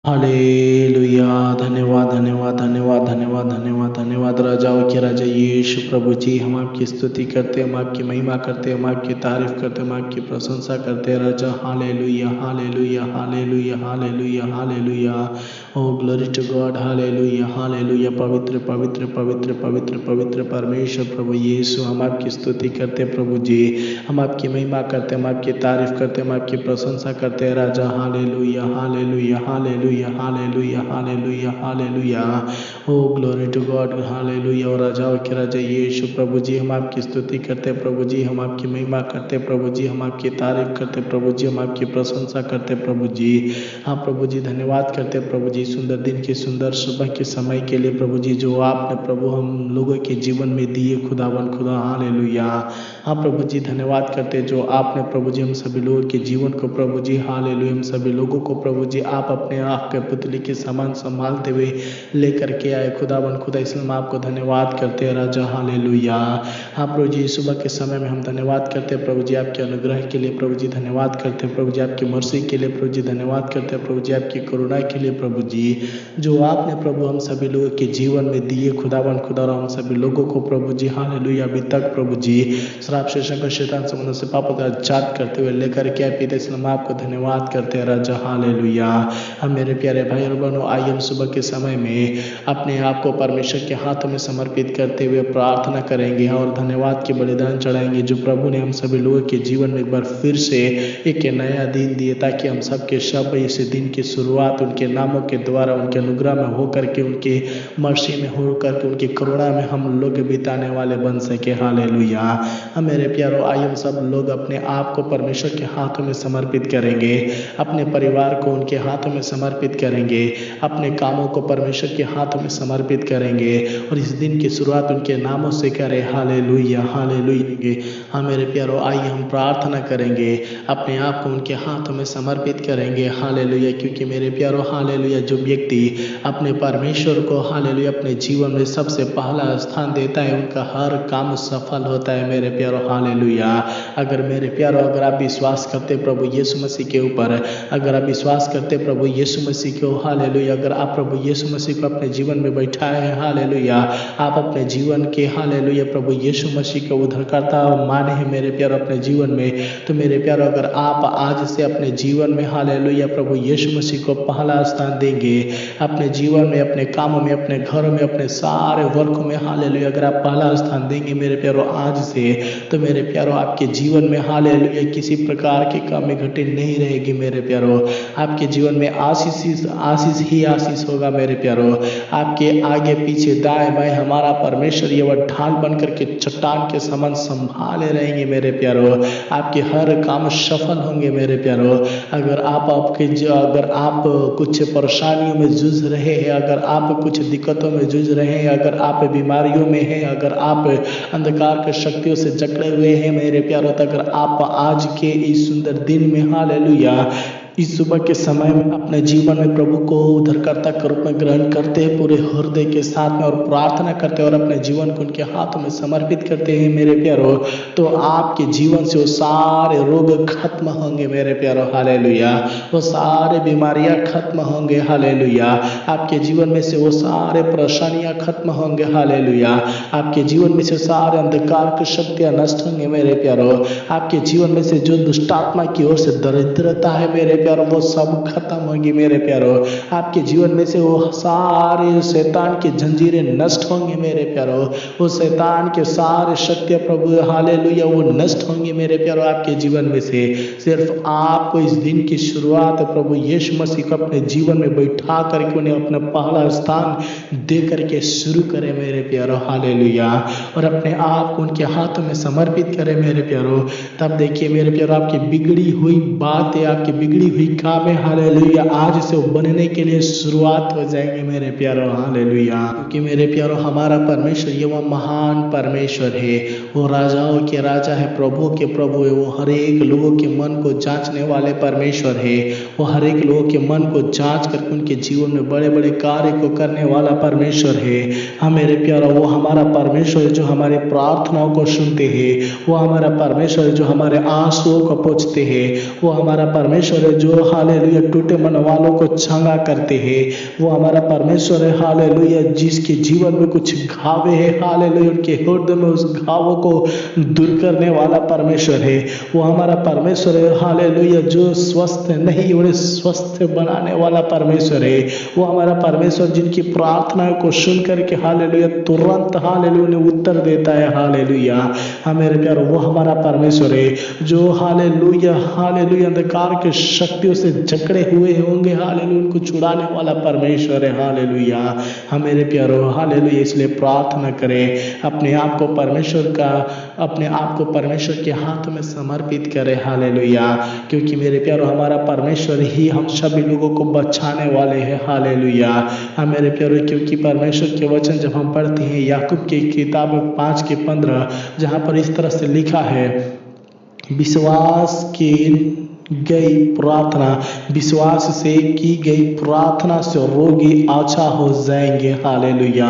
Hallelujah. धन्यवाद धन्यवाद धन्यवाद धन्यवाद धन्यवाद धन्यवाद राजाओं के राजा यीशु प्रभु जी, हम आपकी स्तुति करते हैं, हम आपकी महिमा करते हैं, हम आपकी तारीफ करते हैं, हम आपकी प्रशंसा करते हैं राजा। Hallelujah hallelujah hallelujah hallelujah hallelujah. O glory to God. Hallelujah hallelujah. पवित्र पवित्र पवित्र पवित्र पवित्र परमेश्वर प्रभु यीशु, हम आपकी स्तुति करते हैं प्रभु जी, हम आपकी महिमा करते हैं, हम आपकी तारीफ करते हैं, हम आपकी प्रशंसा करते हैं राजा। Hallelujah hallelujah hallelujah hallelujah hallelujah hallelujah. O glory to God. Hallelujah. और राजाओं के राजा यीशु प्रभु जी, हम आपकी स्तुति करते हैं प्रभु जी, हम आपकी महिमा करते हैं प्रभु जी, हम आपकी तारीफ करते हैं प्रभु जी, हम आपकी प्रशंसा करते हैं प्रभु जी। हाँ प्रभु जी, धन्यवाद करते हैं प्रभु जी, सुंदर दिन की सुंदर सुबह के समय के लिए प्रभु जी, जो आपने प्रभु हम लोगों के जीवन में दिए खुदावन खुदा। हालेलुया। हाँ प्रभु जी, धन्यवाद करते हैं जो आपने प्रभु जी हम सभी लोगों के जीवन को प्रभु जी, हालेलुया, हम सभी लोगों को प्रभु जी आप अपने आँख के पुतली के समान संभालते हुए लेकर के आए खुदावन खुदा, इसलिए हम आपको धन्यवाद करते हैं राजा। हालेलुया। हाँ प्रभु जी, सुबह के समय में हम धन्यवाद करते हैं प्रभु जी आपके अनुग्रह के लिए प्रभु जी, धन्यवाद करते हैं प्रभु जी आपकी मर्सी के लिए प्रभु जी, धन्यवाद करते हैं प्रभु जी आपकी करुणा के लिए प्रभु जी, जो आपने प्रभु हम सभी लोगों के जीवन में दिए खुदावन खुदा, और हम सभी लोगों को प्रभु जी, हालेलुया, अभी तक प्रभु जी श्राप से शंकर शैतान संबंधों से पापों का जात करते हुए लेकर के आए पिता, इसलिए हम आपको धन्यवाद करते हैं राजा। हालेलुया। हम मेरे प्यारे भाई और बहनों, आइए हम सुबह के समय में अपने आप को परमेश्वर के हाथों में समर्पित करते हुए प्रार्थना करेंगे और धन्यवाद के बलिदान चढ़ाएंगे, जो प्रभु ने हम सभी लोगों के जीवन में एक बार फिर से एक नया दिन दिए, ताकि हम सबके शब्द इस दिन की शुरुआत उनके नामों के द्वारा, उनके अनुग्रह में होकर के, उनके मर्सी में होकर के, उनकी करुणा में हम लोग बिताने वाले बन सके। हालेलुया। हम मेरे प्यारों, आइए हम सब लोग अपने आप को परमेश्वर के हाथों में समर्पित करेंगे, अपने परिवार को उनके हाथों में समर्पित करेंगे, अपने कामों को परमेश्वर के हाथों में समर्पित करेंगे और इस दिन की शुरुआत उनके नामों से करें। Hallelujah hallelujah. हाँ मेरे प्यारों, आइए हम प्रार्थना करेंगे, अपने आप को उनके हाथों में समर्पित करेंगे। हालेलुया। क्योंकि मेरे प्यारों, हालेलुया, जो व्यक्ति अपने परमेश्वर को, हालेलुया, अपने जीवन में सबसे पहला स्थान देता है, उनका हर काम सफल होता है मेरे प्यारों। हालेलुया। अगर मेरे प्यारों, अगर आप विश्वास करते प्रभु यीशु मसीह के ऊपर, अगर आप विश्वास करते प्रभु यीशु मसीह को, हालेलुया, अगर आप प्रभु यीशु मसीह को अपने जीवन में बैठाए हैं, हालेलुया, आप अपने जीवन के, हालेलुया, प्रभु यीशु मसीह को उद्धारकर्ता माने हैं मेरे प्यारों अपने जीवन में, तो मेरे प्यारों, अगर आप आज से अपने जीवन में, हालेलुया, प्रभु यीशु मसीह को पहला स्थान देंगे अपने जीवन में, अपने कामों में, अपने घरों में, अपने सारे वर्कों में, हालेलुया, अगर आप पहला स्थान देंगे मेरे प्यारों आज से, तो मेरे प्यारों आपके जीवन में, हालेलुया, किसी प्रकार की कमी घटी नहीं रहेगी मेरे प्यारों। आपके जीवन में आशीष आशीष ही आशीष होगा मेरे प्यारों। आपके आगे पीछे दाएं बाएं हमारा परमेश्वर ये वह ढाल बन करके चट्टान के समान संभाले रहेंगे मेरे प्यारों। आपके हर काम सफल होंगे मेरे प्यारों। अगर आप कुछ परेशानियों में जूझ रहे हैं, अगर आप कुछ दिक्कतों में जूझ रहे हैं, अगर आप बीमारियों में हैं, अगर आप अंधकार के शक्तियों से जकड़े हुए हैं मेरे प्यारों, तो अगर आप आज के इस सुंदर दिन में, हालेलुया, इस सुबह के समय में अपने जीवन में प्रभु को उद्धारकर्ता के रूप में ग्रहण करते हैं पूरे हृदय के साथ में, और प्रार्थना करते हैं और अपने जीवन को उनके हाथों में समर्पित करते हैं मेरे प्यारों, तो आपके जीवन से वो सारे रोग खत्म होंगे मेरे प्यारों। हालेलुया। वो सारे बीमारियां खत्म होंगे। हालेलुया। आपके जीवन में से वो सारे परेशानियां खत्म होंगे। हालेलुया। आपके जीवन में से सारे अंधकार की शक्तियां नष्ट होंगे मेरे प्यारों। आपके जीवन में से जो दुष्टात्मा की ओर से दरिद्रता है मेरे प्यारों, वो सब खत्म होंगी मेरे प्यारों। आपके जीवन में से वो सारे शैतान की जंजीरें नष्ट होंगी मेरे प्यारों। वो शैतान के सारे शक्तियां प्रभु, हालेलुया, वो नष्ट होंगी मेरे प्यारों आपके जीवन में से। सिर्फ आपको इस दिन की शुरुआत प्रभु यीशु मसीह को अपने जीवन में बैठा करके उन्हें अपना पहला स्थान दे करके शुरू करें मेरे प्यारों। हालेलुया। और अपने आप को उनके हाथों में समर्पित करें मेरे प्यारों। तब देखिए मेरे प्यारों, आपकी बिगड़ी हुई बातें, आपकी बिगड़ी हुई कामें, हालेलुया, आज से बनने के लिए शुरुआत हो जाएंगे मेरे प्यारों। हालेलुया। क्योंकि मेरे प्यारों, हमारा परमेश्वर ये वो महान परमेश्वर है, वो राजाओं के राजा है, प्रभु के प्रभु है, वो हर एक लोगों के मन को जांचने वाले परमेश्वर है, वो हर एक लोगों के मन को जांच करके उनके जीवन में बड़े बड़े कार्य को करने वाला परमेश्वर है। हाँ मेरे प्यारों, वो हमारा परमेश्वर है जो हमारे प्रार्थनाओं को सुनते हैं, वो हमारा परमेश्वर है जो हमारे आंसुओं को पोंछते हैं, वो हमारा परमेश्वर है जो हालेलुया टूटे मन वालों को चंगा करते हैं, वो हमारा परमेश्वर है हालेलुया। जिसके जीवन में कुछ घावे हैं हालेलुया, उनके हृदय में उस घावों को दूर करने वाला परमेश्वर है, वो हमारा परमेश्वर है हालेलुया। जो स्वस्थ नहीं उन्हें स्वस्थ बनाने वाला परमेश्वर है, वो हमारा परमेश्वर जिनकी प्रार्थनाओं को सुन करके हालेलुया तुरंत हालेलुया उन्हें उत्तर देता है हालेलुया। हाँ मेरे प्यारो, वो हमारा परमेश्वर है जो हालेलुया हालेलुया अंधकार के शक्तियों से जकड़े हुए होंगे हालेलुया, उनको छुड़ाने वाला परमेश्वर है हालेलुया। हाँ मेरे प्यारो हालेलुया, इसलिए प्रार्थना करें, अपने आप को परमेश्वर के हाथ में समर्पित करें हालेलुया। क्योंकि मेरे प्यारो हमारा परमेश्वर ही हम सभी लोगों को बचाने वाले हैं हालेलुया। हाँ मेरे प्यारो, क्योंकि परमेश्वर के वचन जब हम पढ़ते हैं याकूब की किताब 5:15, जहाँ पर इस तरह से लिखा है, विश्वास से की गई प्रार्थना से रोगी अच्छा हो जाएंगे हालेलुया।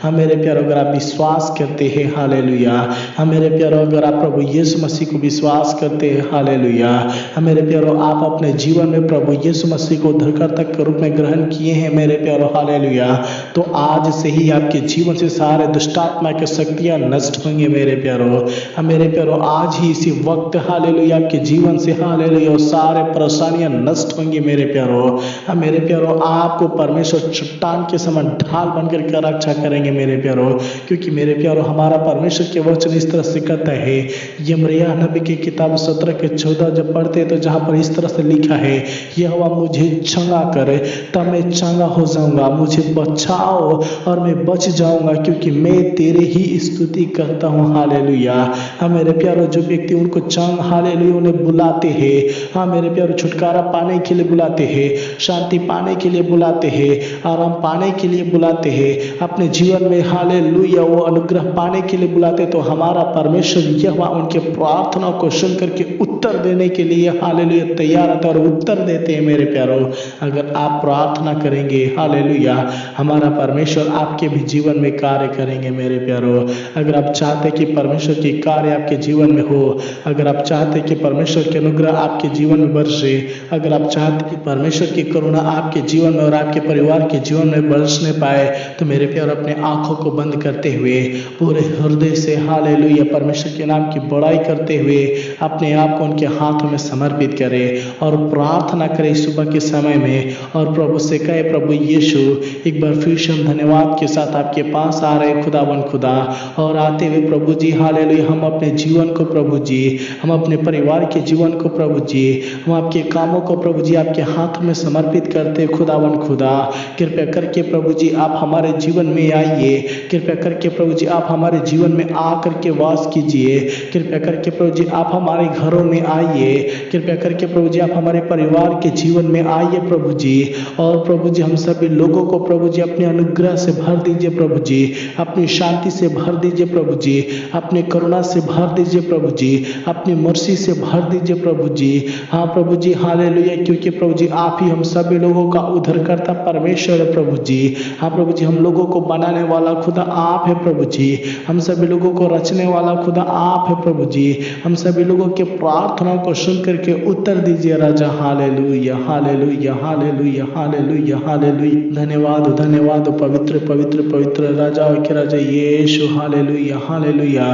हाँ मेरे प्यारो, अगर आप विश्वास करते हैं हालेलुया, हाँ मेरे प्यारो अगर आप प्रभु यीशु मसीह को विश्वास करते हैं हालेलुया, हाँ मेरे प्यारो आप अपने जीवन में प्रभु यीशु मसीह को उद्धारकर्ता के रूप में ग्रहण किए हैं मेरे प्यारो हालेलुया, तो आज से ही आपके जीवन से सारे दुष्टात्मा की शक्तियां नष्ट होंगे मेरे प्यारो। हाँ मेरे प्यारो, आज ही इसी वक्त हालेलुया आपके जीवन से हालेलुया सारे परेशानियां नष्ट होंगी मेरे प्यारो। हाँ मेरे प्यारो, आपको परमेश्वर चट्टान के समान ढाल बनकर के रक्षा करेंगे मेरे प्यारो। क्योंकि मेरे प्यारो हमारा परमेश्वर के वचन इस तरह से कहता है, यिर्मयाह नबी की किताब 17:14 जब पढ़ते हैं तो जहाँ पर इस तरह से लिखा है, यहोवा मुझे चंगा करे तब मैं चंगा हो जाऊंगा, मुझे बचाओ और मैं बच जाऊंगा क्योंकि मैं तेरे ही स्तुति करता हूँ हालेलुया। हाँ मेरे प्यारो, जो व्यक्ति उनको चंग हालेलुया उन्हें बुलाते हैं, हाँ मेरे प्यारो छुटकारा पाने के लिए बुलाते हैं, शांति पाने के लिए बुलाते हैं, आराम पाने के लिए बुलाते हैं, अपने जीवन में हालेलुया वो अनुग्रह पाने के लिए बुलाते, तो हमारा परमेश्वर यहोवा उनके प्रार्थना को सुन करके उत्तर देने के लिए हालेलुया तैयार रहता है और उत्तर देते हैं मेरे प्यारो। अगर आप प्रार्थना करेंगे हालेलुया, हमारा परमेश्वर आपके भी जीवन में कार्य करेंगे मेरे प्यारो। अगर आप चाहते कि परमेश्वर की कार्य आपके जीवन में हो, अगर आप चाहते कि परमेश्वर के अनुग्रह आपके जीवन में बरसे, अगर आप चाहते कि परमेश्वर की करुणा आपके जीवन में और आपके परिवार के जीवन में बरसने पाए, तो मेरे प्यार अपने आंखों को बंद करते हुए पूरे हृदय से हालेलुया परमेश्वर के नाम की बड़ाई करते हुए अपने आप को उनके हाथों में समर्पित करें और प्रार्थना करें सुबह के समय में, और प्रभु से कहे, प्रभु यीशु एक बार फिर से हम धन्यवाद के साथ आपके पास आ रहे खुदावन खुदा, और आते हुए प्रभु जी हालेलुया हम अपने जीवन को प्रभु जी, हम अपने परिवार के जीवन को प्रभु जी, हम आपके कामों को प्रभु जी आपके हाथ में समर्पित करते खुदावन खुदा। कृपया करके प्रभु जी आप हमारे जीवन में आइए, कृपया करके प्रभु जी आप हमारे जीवन में आकर के वास कीजिए, कृपया करके प्रभु जी आप हमारे घरों में आइए, कृपया करके प्रभु जी आप हमारे परिवार के जीवन में आइए प्रभु जी। और प्रभु जी हम सभी लोगों को प्रभु जी अपने अनुग्रह से भर दीजिए प्रभु जी, अपनी शांति से भर दीजिए प्रभु जी, अपनी करुणा से भर दीजिए प्रभु जी, अपनी मर्सी से भर दीजिए प्रभु जी। हाँ प्रभु जी हालेलुया, क्योंकि प्रभु जी आप ही हम सभी लोगों का उद्धारकर्ता परमेश्वर है प्रभु जी। हाँ प्रभु जी हम लोगों को बनाने वाला खुदा आप है प्रभु जी, हम सभी लोगों को रचने वाला खुदा आप है प्रभु जी। हम सभी लोगों के प्रार्थनाओं को सुन करके उत्तर दीजिए राजा। Hallelujah hallelujah hallelujah hallelujah hallelujah. धन्यवाद धन्यवाद पवित्र पवित्र पवित्र राजा के राजा यीशु हालेलुया हालेलुया।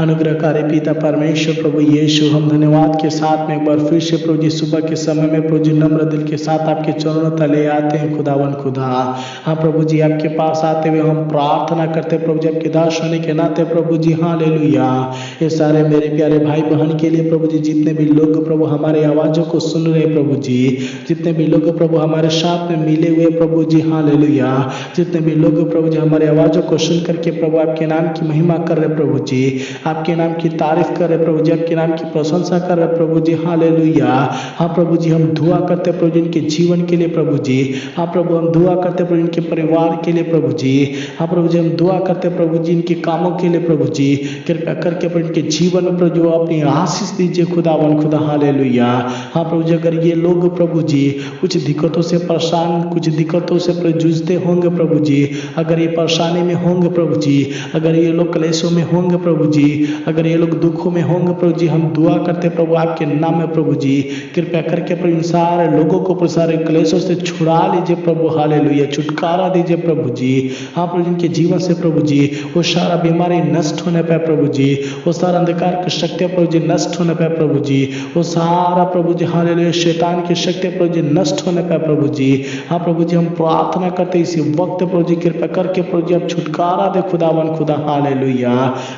अनुग्रहकारी पिता परमेश्वर प्रभु यीशु, हम धन्यवाद के साथ में एक बार फिर से प्रभु जी सुबह के समय में प्रभु जी नम्र दिल के साथ आपके चरणों तले आते हैं खुदावन खुदा। हाँ प्रभु जी आपके पास आते हुए हम प्रार्थना करते हैं प्रभु जी आपके दास होने के नाते प्रभु जी हालेलुया। ये सारे मेरे प्यारे भाई बहन के लिए प्रभु जी, जितने भी लोग प्रभु हमारे आवाज़ों को सुन रहे प्रभु जी, जितने भी लोग प्रभु हमारे साथ में मिले हुए प्रभु जी हालेलुया, जितने भी लोग प्रभु जी हमारे आवाज़ों को सुन करके प्रभु आपके नाम की महिमा कर रहे प्रभु जी, आपके नाम की तारीफ कर रहे प्रभु जी, आपके नाम की प्रशंसा कर रहे प्रभु जी हालेलुया। हाँ प्रभु जी हम दुआ करते प्रभु जी इनके जीवन के लिए प्रभु जी, हाँ प्रभु हम दुआ करते प्रभु इनके परिवार के लिए प्रभु जी, हाँ प्रभु जी हम दुआ करते प्रभु जी इनके कामों के लिए प्रभु जी। कृपया करके प्रभु इनके जीवन में प्रभु जो अपनी आशीष दीजिए खुदावन खुदा हालेलुया। हाँ प्रभु जी अगर ये लोग प्रभु जी कुछ दिक्कतों से परेशान, कुछ दिक्कतों से जूझते होंगे प्रभु जी, अगर ये परेशानी में होंगे प्रभु जी, अगर ये लोग क्लेशों में होंगे प्रभु जी, अगर ये लोग दुखों में होंगे प्रभु जी, हम दुआ करते प्रभु आपके नाम में प्रभु जी जी, कृपया करके प्रभु इन सारे लोगों को सारे क्लेशों से छुड़ा लीजिए प्रभु, हालेलुया, छुटकारा दीजिए प्रभु जी। हाँ प्रभु, जिनके जीवन से प्रभु जी वो सारा बीमारी नष्ट होने पाए प्रभु जी, वो सारा अंधकार की शक्तियाँ प्रभु जी नष्ट होने पाए प्रभु जी, वो सारा प्रभु जी हालेलुया शैतान की शक्तियाँ प्रभु जी नष्ट होने पाए प्रभु जी। हाँ प्रभु जी, हम प्रार्थना करते इसी वक्त प्रभु जी, कृपया करके प्रभु जी आप छुटकारा दे खुदावन खुदा, हालेलुया।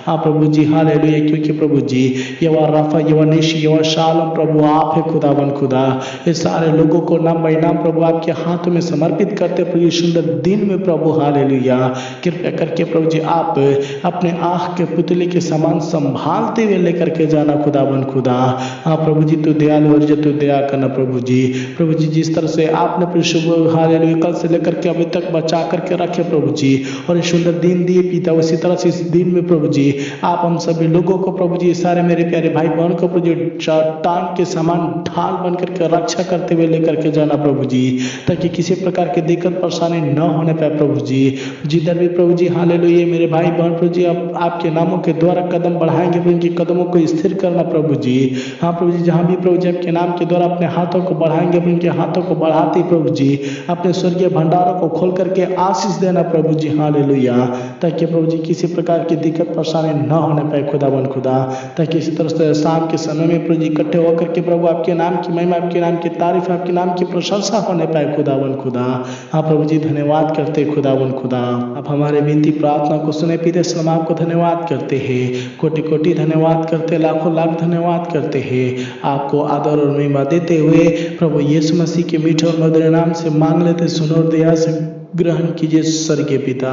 हाँ प्रभु जी हालेलुया, क्योंकि प्रभु जी यहोवा रफा, यहोवा निशी, यहोवा शालोम प्रभु आप है खुदावन खुदा। इस सारे लोगों को नाम बाई नाम प्रभु आपके हाथों में समर्पित करते प्रभु ये सुंदर दिन में प्रभु, हालेलुया। कृपया करके प्रभु जी आप अपने आँख के पुतले के समान संभालते हुए लेकर के जाना खुदावन खुदा। हाँ प्रभु जी, तू दयालु और तू दया करना प्रभु जी। प्रभु जी जिस तरह से आपने प्रभु शुभ हालेलुया कल से लेकर के अभी तक बचा करके रखे प्रभु जी, और ये सुंदर दिन दिए पिता, उसी तरह से इस दिन में प्रभु जी आप हम सभी लोगों को प्रभु जी, सारे मेरे प्यारे भाई बहन को प्रभु जी चट्टान के समान ढाल बन करके रक्षा करते हुए लेकर के जाना प्रभु जी, ताकि किसी प्रकार की दिक्कत परेशानी न होने पाए प्रभु जी। जिधर भी प्रभु जी हालेलुया मेरे भाई बहन प्रभु जी आपके नामों के द्वारा कदम बढ़ाएंगे प्रभु, इनके कदमों को स्थिर करना प्रभु जी। हाँ प्रभु जी, जहाँ भी प्रभु जी आपके नाम के द्वारा अपने हाथों को बढ़ाएंगे, इनके हाथों को बढ़ाते प्रभु जी अपने स्वर्गीय भंडारों को खोल करके आशीष देना प्रभु जी, हालेलुया, ताकि प्रभु जी किसी प्रकार की दिक्कत परेशानी न होने पाए खुदावन खुदा। ताकि इसी तरह से शाम के समय में प्रभु जी इकट्ठे होकर के प्रभु आपके नाम की महिमा, आपके नाम की तारीफ, आपके नाम की प्रशंसा होने पाए खुदावन खुदा। हाँ प्रभु जी धन्यवाद करते खुदावन खुदा, आप हमारे विनती प्रार्थना को सुने पीते सलाम आपको धन्यवाद करते हैं, कोटि कोटि धन्यवाद करते, लाखों लाख धन्यवाद करते हैं। आपको आदर और महिमा देते हुए प्रभु यीशु मसीह के मीठे और मधुर नाम से मांग लेते, सुनो और दया से ग्रहण कीजिए स्वर्गीय पिता।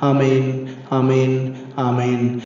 आमीन आमीन आमीन।